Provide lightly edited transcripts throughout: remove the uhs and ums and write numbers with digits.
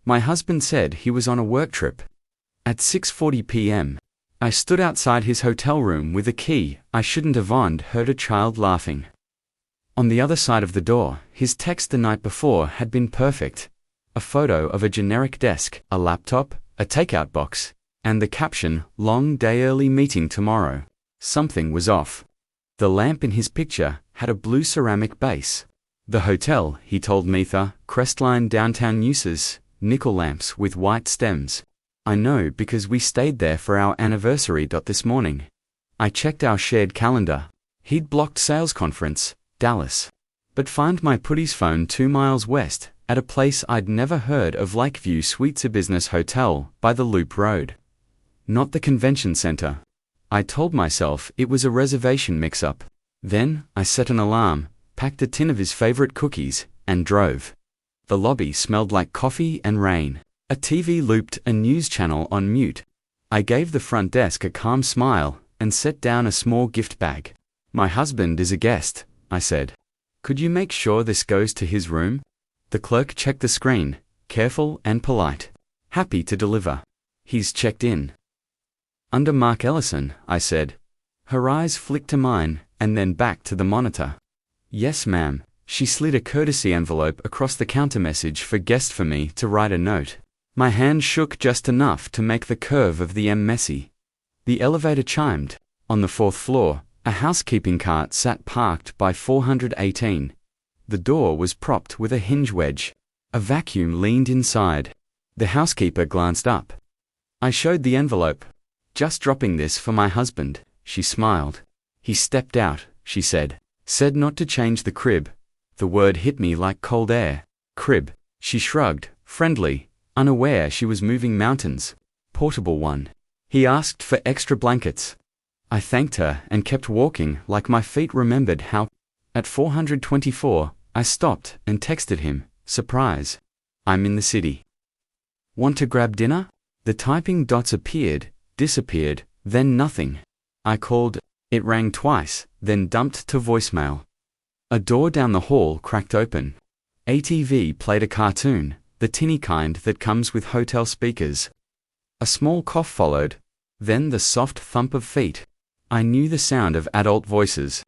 My husband said he was on a work trip. At 6:40 p.m., I stood outside his hotel room with a key I shouldn't have owned, heard a child laughing. On the other side of the door, his text the night before had been perfect. A photo of a generic desk, a laptop, a takeout box, and the caption, "Long day, early meeting tomorrow." Something was off. The lamp in his picture had a blue ceramic base. The hotel, he told Meetha, Crestline downtown uses nickel lamps with white stems. I know because we stayed there for our anniversary. This morning, I checked our shared calendar. He'd blocked sales conference, Dallas. But find my putty's phone 2 miles west, at a place I'd never heard of, Lakeview Suites, a business hotel by the Loop Road. Not the convention center. I told myself it was a reservation mix-up. Then, I set an alarm, packed a tin of his favorite cookies, and drove. The lobby smelled like coffee and rain. A TV looped a news channel on mute. I gave the front desk a calm smile and set down a small gift bag. "My husband is a guest," I said. "Could you make sure this goes to his room?" The clerk checked the screen, careful and polite. "Happy to deliver. He's checked in." "Under Mark Ellison," I said. Her eyes flicked to mine, and then back to the monitor. "Yes, ma'am." She slid a courtesy envelope across the counter, message for guest for me to write a note. My hand shook just enough to make the curve of the M messy. The elevator chimed. On the 4th floor, a housekeeping cart sat parked by 418. The door was propped with a hinge wedge. A vacuum leaned inside. The housekeeper glanced up. I showed the envelope. "Just dropping this for my husband," she smiled. "He stepped out," she said. "Said not to change the crib." The word hit me like cold air. Crib. She shrugged, friendly, unaware she was moving mountains. Portable one. He asked for extra blankets. I thanked her and kept walking like my feet remembered how. At 424, I stopped and texted him, "Surprise. I'm in the city. Want to grab dinner?" The typing dots appeared, disappeared, then nothing. I called. It rang twice, then dumped to voicemail. A door down the hall cracked open. ATV played a cartoon, the tinny kind that comes with hotel speakers. A small cough followed, then the soft thump of feet. I knew the sound of adult voices.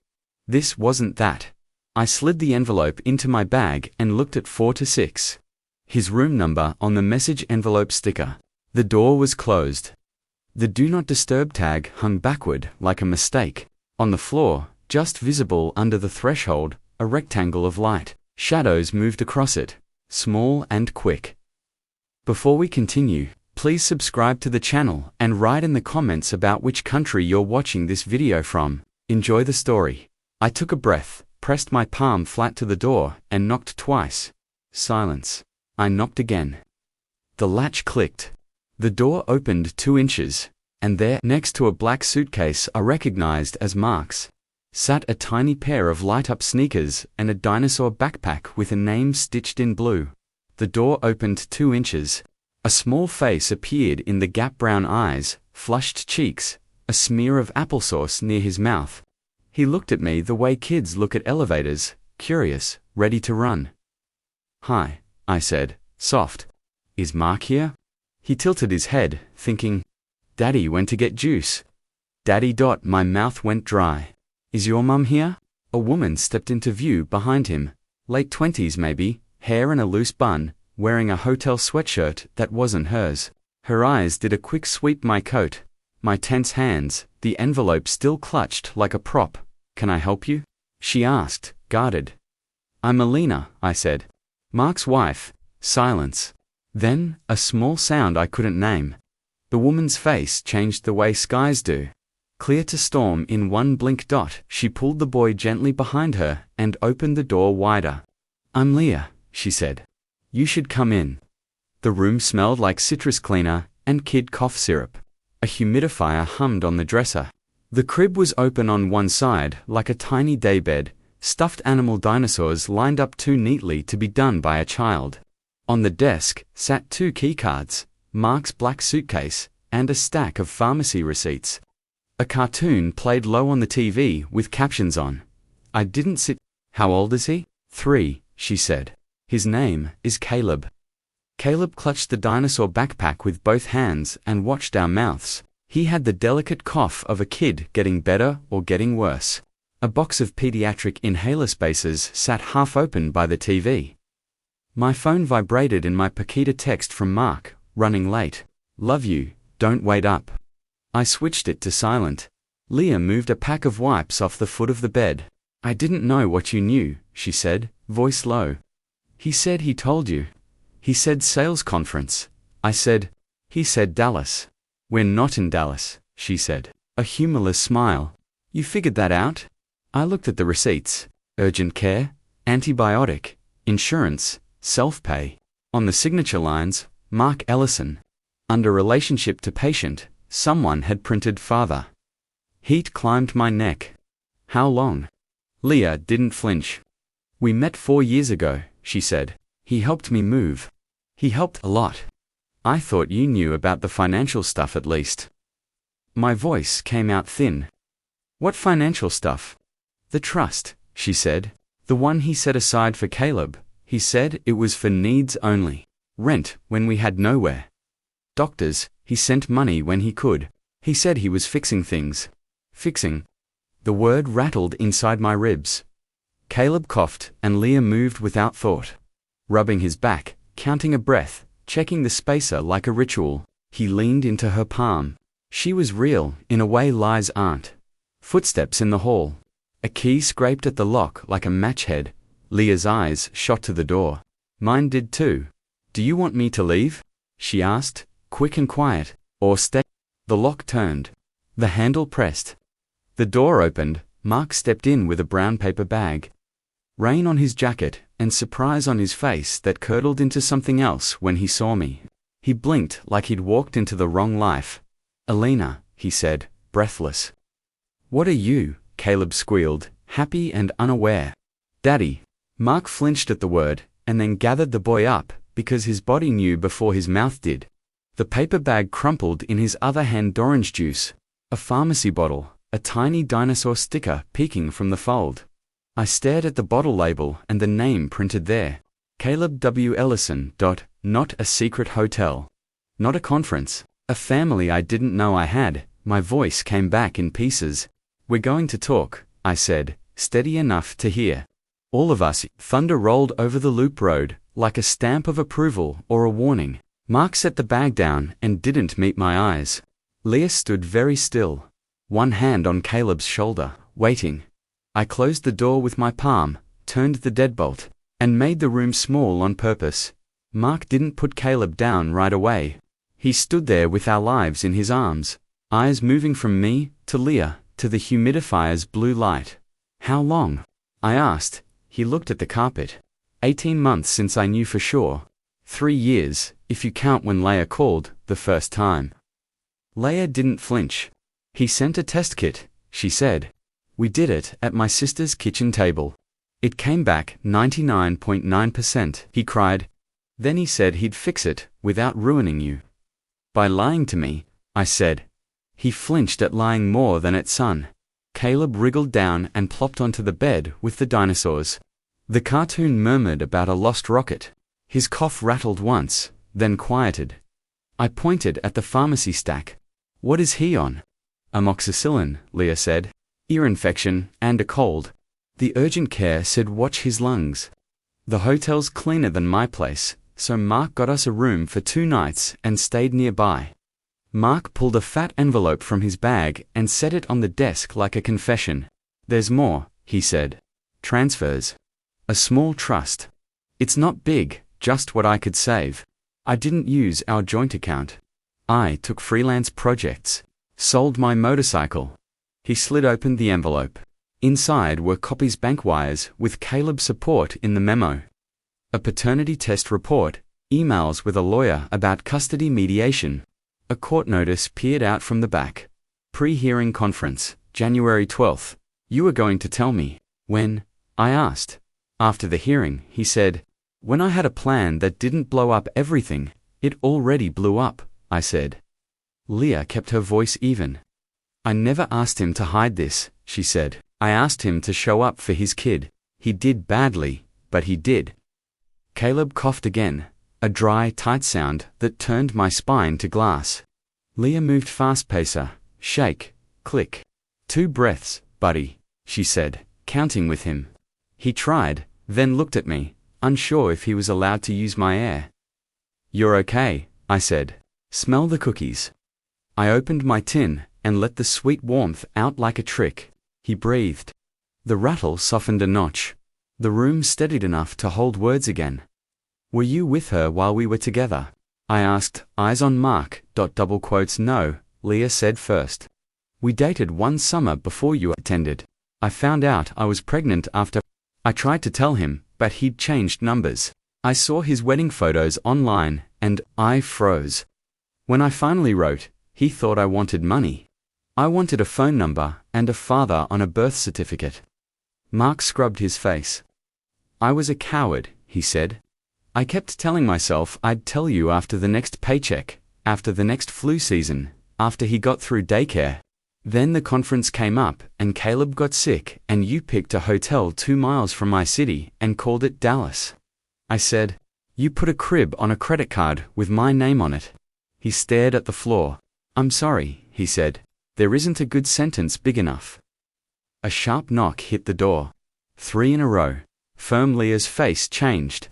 This wasn't that. I slid the envelope into my bag and looked at 426. His room number on the message envelope sticker. The door was closed. The Do Not Disturb tag hung backward like a mistake. On the floor, just visible under the threshold, a rectangle of light. Shadows moved across it, small and quick. Before we continue, please subscribe to the channel and write in the comments about which country you're watching this video from. Enjoy the story. I took a breath, pressed my palm flat to the door, and knocked twice. Silence. I knocked again. The latch clicked. The door opened 2 inches, and there, next to a black suitcase I recognized as Mark's, sat a tiny pair of light-up sneakers and a dinosaur backpack with a name stitched in blue. The door opened 2 inches. A small face appeared in the gap, brown eyes, flushed cheeks, a smear of applesauce near his mouth. He looked at me the way kids look at elevators, curious, ready to run. "Hi," I said, soft. "Is Mark here?" He tilted his head, thinking, "Daddy went to get juice." Daddy. My mouth went dry. "Is your mum here?" A woman stepped into view behind him, late 20s maybe, hair in a loose bun, wearing a hotel sweatshirt that wasn't hers. Her eyes did a quick sweep my coat. My tense hands, the envelope still clutched like a prop. "Can I help you?" she asked, guarded. "I'm Alina," I said. "Mark's wife." Silence. Then, a small sound I couldn't name. The woman's face changed the way skies do. Clear to storm in one blink. She pulled the boy gently behind her and opened the door wider. "I'm Leah," she said. "You should come in." The room smelled like citrus cleaner and kid cough syrup. A humidifier hummed on the dresser. The crib was open on one side, like a tiny daybed, stuffed animal dinosaurs lined up too neatly to be done by a child. On the desk sat 2 keycards, Mark's black suitcase, and a stack of pharmacy receipts. A cartoon played low on the TV with captions on. I didn't sit. "How old is he?" 3, she said. "His name is Caleb." Caleb clutched the dinosaur backpack with both hands and watched our mouths. He had the delicate cough of a kid getting better or getting worse. A box of pediatric inhaler spacers sat half open by the TV. My phone vibrated in my Paquita text from Mark, running late. Love you, don't wait up. I switched it to silent. Leah moved a pack of wipes off the foot of the bed. I didn't know what you knew, she said, voice low. He said he told you. He said sales conference. I said, he said Dallas. We're not in Dallas, she said. A humorless smile. You figured that out? I looked at the receipts. Urgent care, antibiotic, insurance, self-pay. On the signature lines, Mark Ellison. Under relationship to patient, someone had printed father. Heat climbed my neck. How long? Leah didn't flinch. We met 4 years ago, she said. He helped me move. He helped a lot. I thought you knew about the financial stuff at least. My voice came out thin. What financial stuff? The trust, she said. The one he set aside for Caleb. He said it was for needs only. Rent when we had nowhere. Doctors, he sent money when he could. He said he was fixing things. Fixing. The word rattled inside my ribs. Caleb coughed and Leah moved without thought. Rubbing his back, counting a breath, checking the spacer like a ritual. He leaned into her palm. She was real, in a way lies aren't. Footsteps in the hall. A key scraped at the lock like a match head. Leah's eyes shot to the door. Mine did too. Do you want me to leave? She asked, quick and quiet. Or stay? The lock turned. The handle pressed. The door opened. Mark stepped in with a brown paper bag. Rain on his jacket, and surprise on his face that curdled into something else when he saw me. He blinked like he'd walked into the wrong life. Alina, he said, breathless. What are you? Caleb squealed, happy and unaware. Daddy. Mark flinched at the word, and then gathered the boy up, because his body knew before his mouth did. The paper bag crumpled in his other hand orange juice. A pharmacy bottle, a tiny dinosaur sticker peeking from the fold. I stared at the bottle label and the name printed there. Caleb W. Ellison. Not a secret hotel. Not a conference. A family I didn't know I had. My voice came back in pieces. We're going to talk, I said, steady enough to hear. All of us. Thunder rolled over the loop road, like a stamp of approval or a warning. Mark set the bag down and didn't meet my eyes. Leah stood very still, one hand on Caleb's shoulder, waiting. I closed the door with my palm, turned the deadbolt, and made the room small on purpose. Mark didn't put Caleb down right away. He stood there with our lives in his arms, eyes moving from me to Leah to the humidifier's blue light. How long? I asked. He looked at the carpet. 18 months since I knew for sure. 3 years, if you count when Leia called, the first time. Leia didn't flinch. He sent a test kit, she said. We did it at my sister's kitchen table. It came back 99.9%, he cried. Then he said he'd fix it, without ruining you. By lying to me, I said. He flinched at lying more than at son. Caleb wriggled down and plopped onto the bed with the dinosaurs. The cartoon murmured about a lost rocket. His cough rattled once, then quieted. I pointed at the pharmacy stack. What is he on? Amoxicillin, Leah said. Ear infection and a cold. The urgent care said watch his lungs. The hotel's cleaner than my place, so Mark got us a room for 2 nights and stayed nearby. Mark pulled a fat envelope from his bag and set it on the desk like a confession. There's more, he said. Transfers. A small trust. It's not big, just what I could save. I didn't use our joint account. I took freelance projects. Sold my motorcycle. He slid open the envelope. Inside were copies bank wires with Caleb's support in the memo. A paternity test report, emails with a lawyer about custody mediation. A court notice peered out from the back. Pre-hearing conference, January 12th. You were going to tell me. When? I asked. After the hearing, he said. When I had a plan that didn't blow up everything, it already blew up, I said. Leah kept her voice even. I never asked him to hide this, she said. I asked him to show up for his kid. He did badly, but he did. Caleb coughed again, A dry, tight sound that turned my spine to glass. Leah moved fast pacer. Shake. Click. 2 breaths, buddy, she said, counting with him. He tried, then looked at me, unsure if he was allowed to use my air. You're okay, I said. Smell the cookies. I opened my tin and let the sweet warmth out like a trick. He breathed. The rattle softened a notch. The room steadied enough to hold words again. Were you with her while we were together? I asked, eyes on Mark. No, Leah said first. We dated one summer before you attended. I found out I was pregnant after. I tried to tell him, but he'd changed numbers. I saw his wedding photos online, and I froze. When I finally wrote, he thought I wanted money. I wanted a phone number and a father on a birth certificate. Mark scrubbed his face. I was a coward, he said. I kept telling myself I'd tell you after the next paycheck, after the next flu season, after he got through daycare. Then the conference came up, and Caleb got sick, and you picked a hotel 2 miles from my city and called it Dallas. I said, you put a crib on a credit card with my name on it. He stared at the floor. I'm sorry, he said. There isn't a good sentence big enough. A sharp knock hit the door. 3 in a row. Firm. Leah's face changed.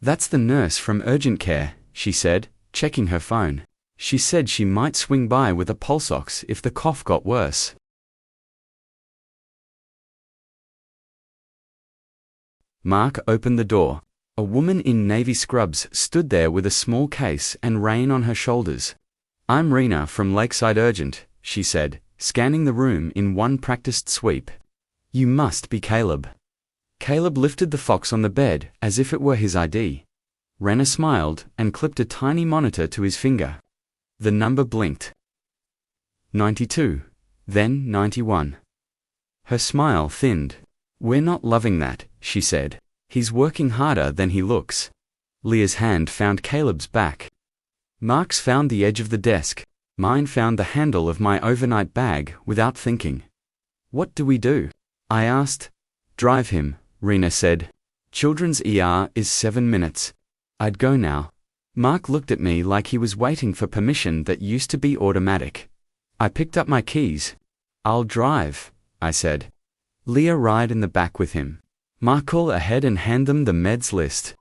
That's the nurse from urgent care, she said, checking her phone. She said she might swing by with a pulse ox if the cough got worse. Mark opened the door. A woman in navy scrubs stood there with a small case and Rain on her shoulders. I'm Rena from Lakeside Urgent, she said, scanning the room in one practiced sweep. You must be Caleb. Caleb lifted the fox on the bed as if it were his ID. Rena smiled and clipped a tiny monitor to his finger. The number blinked. 92. Then 91. Her smile thinned. We're not loving that, she said. He's working harder than he looks. Leah's hand found Caleb's back. Mark's found the edge of the desk. Mine found the handle of my overnight bag without thinking. What do we do? I asked. Drive him, Rena said. Children's ER is 7 minutes. I'd go now. Mark looked at me like he was waiting for permission that used to be automatic. I picked up my keys. I'll drive, I said. Leah ride in the back with him. Mark call ahead and hand them the meds list.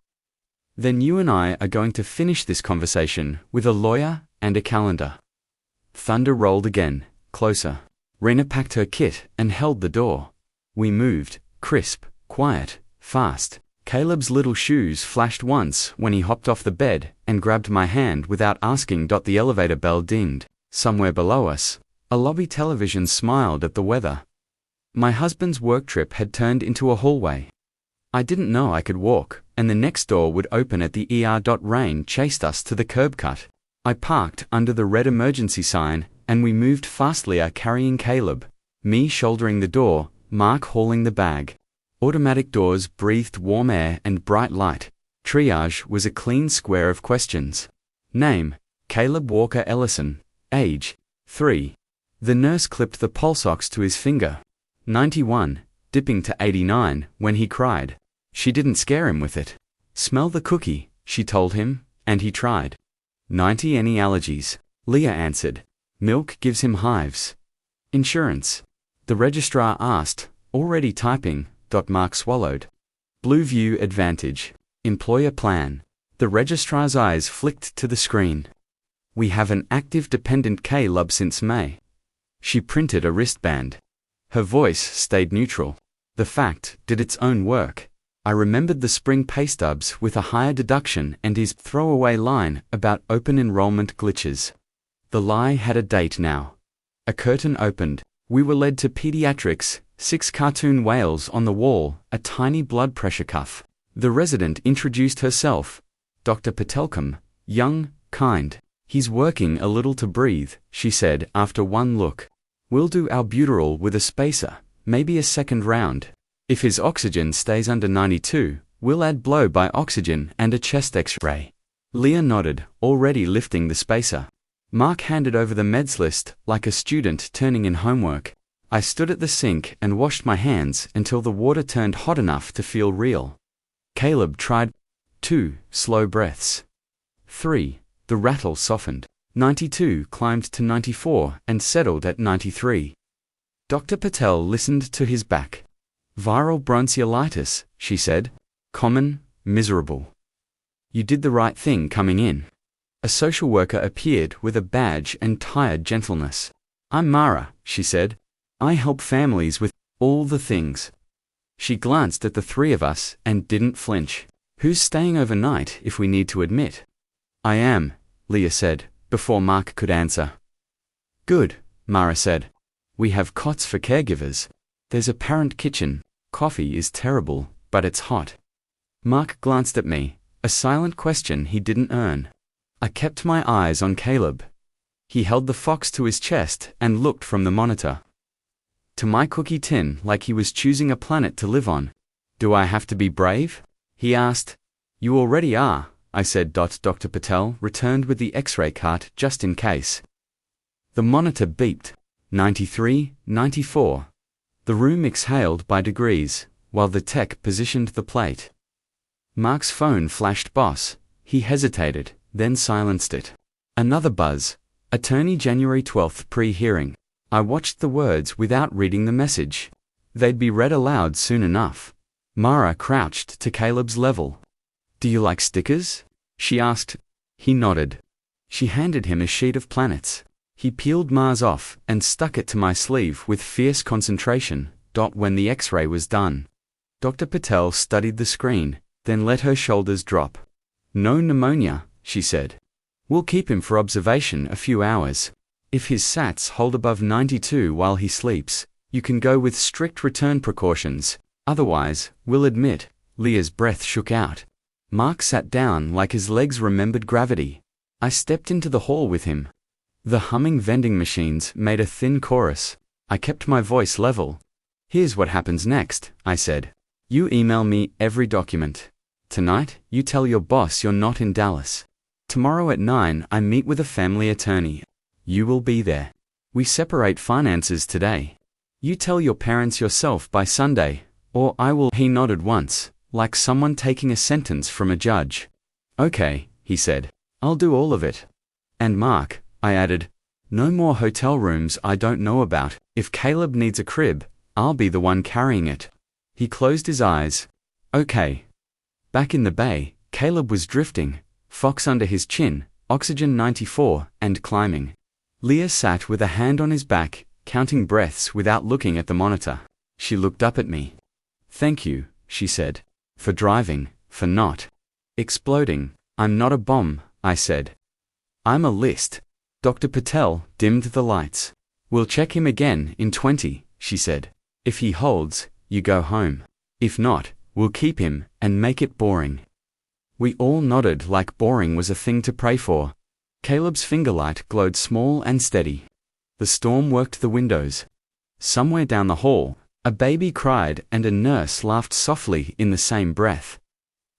Then you and I are going to finish this conversation with a lawyer and a calendar. Thunder rolled again, closer. Rena packed her kit and held the door. We moved, crisp, quiet, fast. Caleb's little shoes flashed once when he hopped off the bed and grabbed my hand without asking. The elevator bell dinged. Somewhere below us, a lobby television smiled at the weather. My husband's work trip had turned into a hallway. I didn't know I could walk, and the next door would open at the ER. Rain chased us to the curb cut. I parked under the red emergency sign, and we moved fastly, carrying Caleb, me shouldering the door, Mark hauling the bag. Automatic doors breathed warm air and bright light. Triage was a clean square of questions. Name, Caleb Walker Ellison. Age, 3. The nurse clipped the pulse ox to his finger. 91, dipping to 89 when he cried. She didn't scare him with it. Smell the cookie, she told him, and he tried. 90. Any allergies? Leah answered. Milk gives him hives. Insurance? The registrar asked, already typing. Mark swallowed. Blue View Advantage. Employer plan. The registrar's eyes flicked to the screen. We have an active dependent Caleb since May. She printed a wristband. Her voice stayed neutral. The fact did its own work. I remembered the spring pay stubs with a higher deduction and his throwaway line about open enrollment glitches. The lie had a date now. A curtain opened. We were led to pediatrics. 6 cartoon whales on the wall, a tiny blood pressure cuff. The resident introduced herself. Dr. Patelkam, young, kind. He's working a little to breathe, she said after one look. We'll do albuterol with a spacer, maybe a second round. If his oxygen stays under 92, we'll add blow by oxygen and a chest x-ray. Leah nodded, already lifting the spacer. Mark handed over the meds list like a student turning in homework. I stood at the sink and washed my hands until the water turned hot enough to feel real. Caleb tried 2 slow breaths. 3. The rattle softened. 92 climbed to 94 and settled at 93. Dr. Patel listened to his back. Viral bronchiolitis, she said. Common, miserable. You did the right thing coming in. A social worker appeared with a badge and tired gentleness. I'm Mara, she said. I help families with all the things. She glanced at the three of us and didn't flinch. Who's staying overnight if we need to admit? I am, Leah said, before Mark could answer. Good, Mara said. We have cots for caregivers. There's a parent kitchen. Coffee is terrible, but it's hot. Mark glanced at me, a silent question he didn't earn. I kept my eyes on Caleb. He held the fox to his chest and looked from the monitor to my cookie tin like he was choosing a planet to live on. Do I have to be brave? He asked. You already are, I said. Dr. Patel returned with the X-ray cart just in case. The monitor beeped. 93, 94. The room exhaled by degrees, while the tech positioned the plate. Mark's phone flashed boss. He hesitated, then silenced it. Another buzz. Attorney January 12th pre-hearing. I watched the words without reading the message. They'd be read aloud soon enough. Mara crouched to Caleb's level. Do you like stickers? She asked. He nodded. She handed him a sheet of planets. He peeled Mars off and stuck it to my sleeve with fierce concentration. When the X-ray was done, Dr. Patel studied the screen, then let her shoulders drop. No pneumonia, she said. We'll keep him for observation a few hours. If his SATs hold above 92 while he sleeps, you can go with strict return precautions. Otherwise, we'll admit. Leah's breath shook out. Mark sat down like his legs remembered gravity. I stepped into the hall with him. The humming vending machines made a thin chorus. I kept my voice level. Here's what happens next, I said. You email me every document. Tonight, you tell your boss you're not in Dallas. Tomorrow at 9 I meet with a family attorney. You will be there. We separate finances today. You tell your parents yourself by Sunday, or I will. He nodded once, like someone taking a sentence from a judge. Okay, he said. I'll do all of it. And Mark, I added, no more hotel rooms I don't know about. If Caleb needs a crib, I'll be the one carrying it. He closed his eyes. Okay. Back in the bay, Caleb was drifting, fox under his chin, oxygen 94, and climbing. Leah sat with a hand on his back, counting breaths without looking at the monitor. She looked up at me. Thank you, she said. For driving, for not exploding. I'm not a bomb, I said. I'm a list. Dr. Patel dimmed the lights. We'll check him again in 20, she said. If he holds, you go home. If not, we'll keep him and make it boring. We all nodded like boring was a thing to pray for. Caleb's fingerlight glowed small and steady. The storm worked the windows. Somewhere down the hall, a baby cried and a nurse laughed softly in the same breath.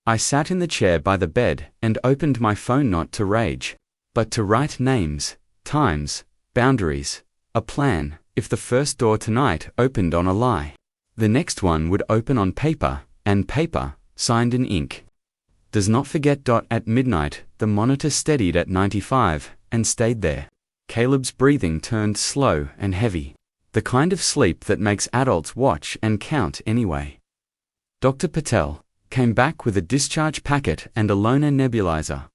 I sat in the chair by the bed and opened my phone not to rage, but to write names, times, boundaries, a plan. If the first door tonight opened on a lie, the next one would open on paper, and paper, signed in ink. Does not forget. At midnight, the monitor steadied at 95, and stayed there. Caleb's breathing turned slow and heavy. The kind of sleep that makes adults watch and count anyway. Dr. Patel came back with a discharge packet and a loaner nebulizer.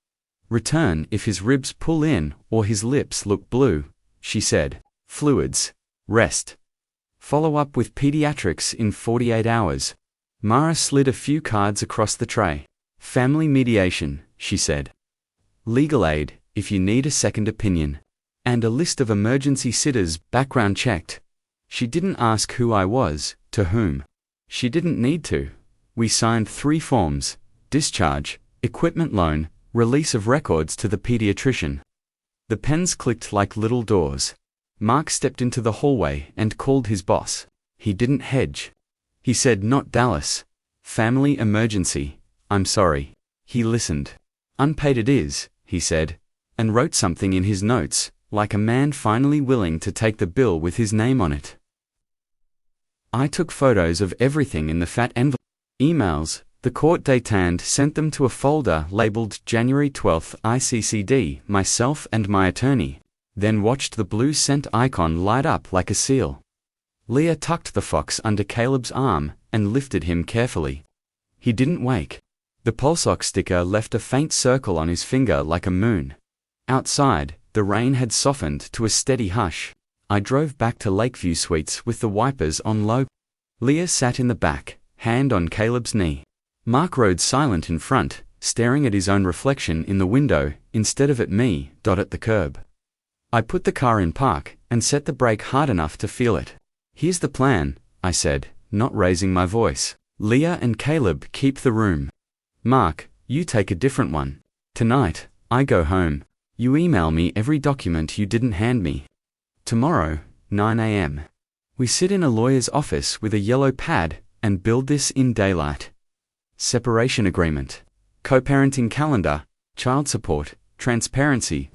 Return if his ribs pull in or his lips look blue, she said. Fluids. Rest. Follow up with pediatrics in 48 hours. Mara slid a few cards across the tray. Family mediation, she said. Legal aid, if you need a second opinion. And a list of emergency sitters background checked. She didn't ask who I was, to whom. She didn't need to. We signed 3 forms: discharge, equipment loan, release of records to the pediatrician. The pens clicked like little doors. Mark stepped into the hallway and called his boss. He didn't hedge. He said, not Dallas. Family emergency. I'm sorry. He listened. Unpaid it is, he said, and wrote something in his notes, like a man finally willing to take the bill with his name on it. I took photos of everything in the fat envelope. Emails, The court détente sent them to a folder labeled January 12th ICCD, myself and my attorney, then watched the blue sent icon light up like a seal. Leah tucked the fox under Caleb's arm and lifted him carefully. He didn't wake. The pulsox sticker left a faint circle on his finger like a moon. Outside, the rain had softened to a steady hush. I drove back to Lakeview Suites with the wipers on low. Leah sat in the back, hand on Caleb's knee. Mark rode silent in front, staring at his own reflection in the window instead of at me, at the curb. I put the car in park and set the brake hard enough to feel it. Here's the plan, I said, not raising my voice. Leah and Caleb keep the room. Mark, you take a different one. Tonight, I go home. You email me every document you didn't hand me. Tomorrow, 9 a.m. We sit in a lawyer's office with a yellow pad and build this in daylight. Separation agreement, co-parenting calendar, child support, transparency.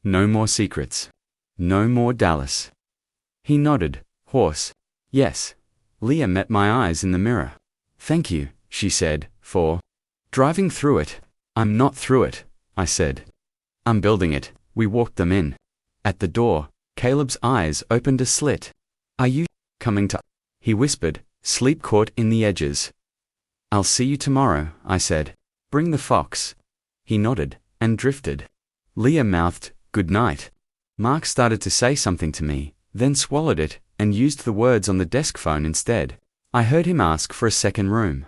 No more secrets. No more Dallas. He nodded, hoarse. Yes. Leah met my eyes in the mirror. Thank you, she said, for driving through it. I'm not through it, I said. I'm building it. We walked them in. At the door, Caleb's eyes opened a slit. Are you coming to? He whispered, sleep caught in the edges. I'll see you tomorrow, I said. Bring the fox. He nodded, and drifted. Leah mouthed, good night. Mark started to say something to me, then swallowed it, and used the words on the desk phone instead. I heard him ask for a second room.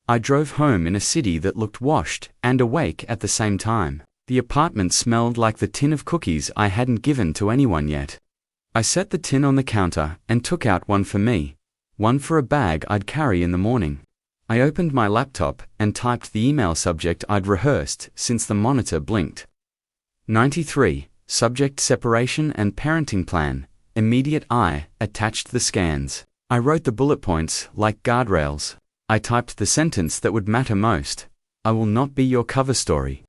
I drove home in a city that looked washed and awake at the same time. The apartment smelled like the tin of cookies I hadn't given to anyone yet. I set the tin on the counter and took out one for me, one for a bag I'd carry in the morning. I opened my laptop and typed the email subject I'd rehearsed since the monitor blinked. 93, subject separation and parenting plan, immediate eye, attached the scans. I wrote the bullet points like guardrails. I typed the sentence that would matter most. I will not be your cover story.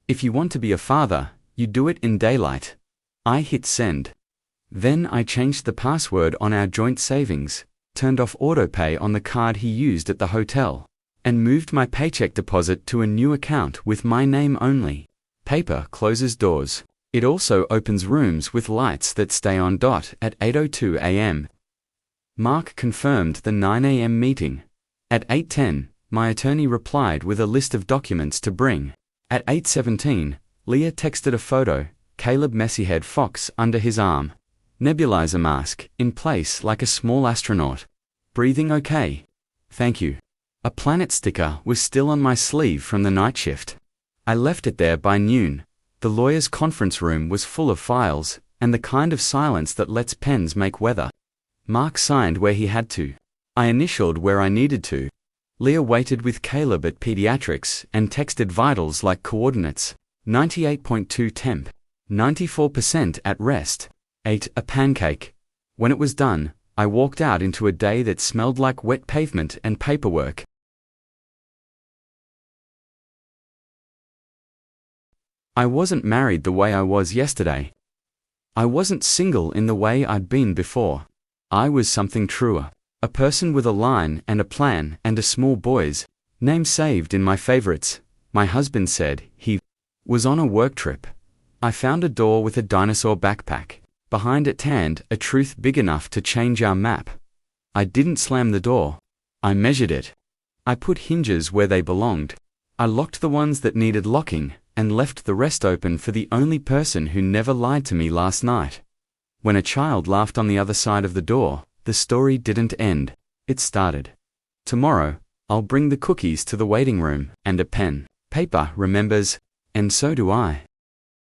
If you want to be a father, you do it in daylight. I hit send. Then I changed the password on our joint savings, turned off autopay on the card he used at the hotel, and moved my paycheck deposit to a new account with my name only. Paper closes doors. It also opens rooms with lights that stay on at 8:02 a.m. Mark confirmed the 9 a.m. meeting. At 8:10, my attorney replied with a list of documents to bring. At 8:17, Leah texted a photo, Caleb Messyhead Fox under his arm. Nebulizer mask, in place like a small astronaut. Breathing okay? Thank you. A planet sticker was still on my sleeve from the night shift. I left it there by noon. The lawyer's conference room was full of files, and the kind of silence that lets pens make weather. Mark signed where he had to. I initialed where I needed to. Leah waited with Caleb at pediatrics and texted vitals like coordinates. 98.2 temp. 94% at rest. Ate a pancake. When it was done, I walked out into a day that smelled like wet pavement and paperwork. I wasn't married the way I was yesterday. I wasn't single in the way I'd been before. I was something truer. A person with a line and a plan and a small boy's name saved in my favorites. My husband said he was on a work trip. I found a door with a dinosaur backpack. Behind it tanned a truth big enough to change our map. I didn't slam the door. I measured it. I put hinges where they belonged. I locked the ones that needed locking and left the rest open for the only person who never lied to me last night. When a child laughed on the other side of the door, the story didn't end. It started. Tomorrow, I'll bring the cookies to the waiting room and a pen. Paper remembers, and so do I.